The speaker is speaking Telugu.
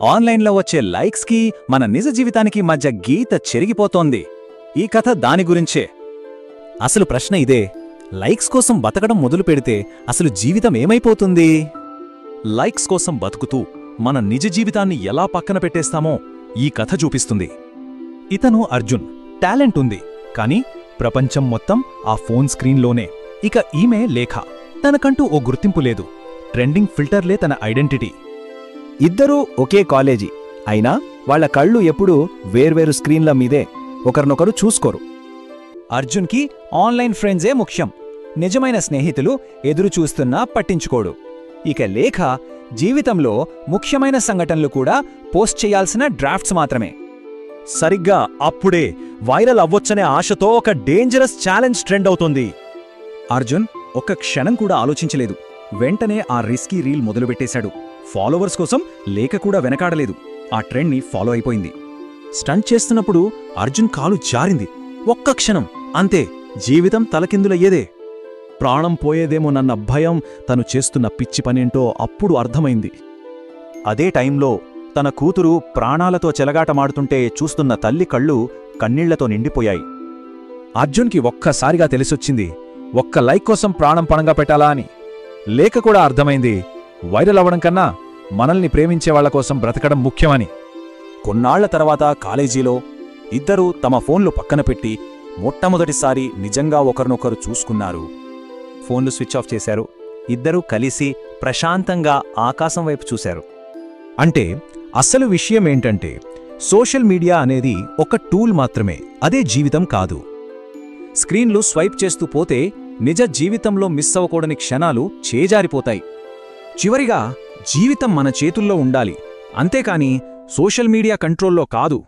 ఆన్లైన్లో వచ్చే లైక్స్కి మన నిజ జీవితానికి మధ్య గీత చెరిగిపోతోంది. ఈ కథ దాని గురించే. అసలు ప్రశ్న ఇదే, లైక్స్ కోసం బతకడం మొదలు పెడితే అసలు జీవితం ఏమైపోతుంది? లైక్స్ కోసం బతుకుతూ మన నిజ జీవితాన్ని ఎలా పక్కన పెట్టేస్తామో ఈ కథ చూపిస్తుంది. ఇతను అర్జున్. టాలెంట్ ఉంది, కానీ ప్రపంచం మొత్తం ఆ ఫోన్ స్క్రీన్లోనే. ఇక ఈమె లేఖ. తనకంటూ ఓ గుర్తింపు లేదు. ట్రెండింగ్ ఫిల్టర్లే తన ఐడెంటిటీ. ఇద్దరూ ఒకే కాలేజీ అయినా వాళ్ల కళ్ళు ఎప్పుడూ వేర్వేరు స్క్రీన్ల మీదే. ఒకరినొకరు చూసుకోరు. అర్జున్కి ఆన్లైన్ ఫ్రెండ్సే ముఖ్యం. నిజమైన స్నేహితులు ఎదురు చూస్తున్నా పట్టించుకోడు. ఇక లేఖ జీవితంలో ముఖ్యమైన సంఘటనలు కూడా పోస్ట్ చేయాల్సిన డ్రాఫ్ట్స్ మాత్రమే. సరిగ్గా అప్పుడే వైరల్ అవ్వొచ్చనే ఆశతో ఒక డేంజరస్ ఛాలెంజ్ ట్రెండ్ అవుతుంది. అర్జున్ ఒక్క క్షణం కూడా ఆలోచించలేదు. వెంటనే ఆ రిస్కీ రీల్ మొదలుపెట్టేశాడు. ఫాలోవర్స్ కోసం లేఖ కూడా వెనకాడలేదు. ఆ ట్రెండ్ని ఫాలో అయిపోయింది. స్టంట్ చేస్తున్నప్పుడు అర్జున్ కాలు జారింది. ఒక్క క్షణం అంతే, జీవితం తలకిందులయ్యేదే. ప్రాణం పోయేదేమోనన్న భయం, తను చేస్తున్న పిచ్చి పనేంటో అప్పుడు అర్థమైంది. అదే టైంలో తన కూతురు ప్రాణాలతో చెలగాటమాడుతుంటే చూస్తున్న తల్లి కళ్ళు కన్నీళ్లతో నిండిపోయాయి. అర్జున్కి ఒక్కసారిగా తెలిసొచ్చింది, ఒక్క లైక్ కోసం ప్రాణం పణంగా పెట్టాలా అని. లేఖ కూడా అర్థమైంది, వైరల్ అవ్వడం కన్నా మనల్ని ప్రేమించేవాళ్ల కోసం బ్రతకడం ముఖ్యమని. కొన్నాళ్ల తర్వాత కాలేజీలో ఇద్దరూ తమ ఫోన్లు పక్కన పెట్టి మొట్టమొదటిసారి నిజంగా ఒకరినొకరు చూసుకున్నారు. ఫోన్లు స్విచ్ ఆఫ్ చేశారు. ఇద్దరూ కలిసి ప్రశాంతంగా ఆకాశం వైపు చూశారు. అంటే అసలు విషయమేంటంటే, సోషల్ మీడియా అనేది ఒక టూల్ మాత్రమే, అదే జీవితం కాదు. స్క్రీన్లు స్వైప్ చేస్తూ పోతే నిజ జీవితంలో మిస్ అవ్వకూడని క్షణాలు చేజారిపోతాయి. చివరిగా జీవితం మన చేతుల్లో ఉండాలి, అంతేకాని సోషల్ మీడియా కంట్రోల్లో కాదు.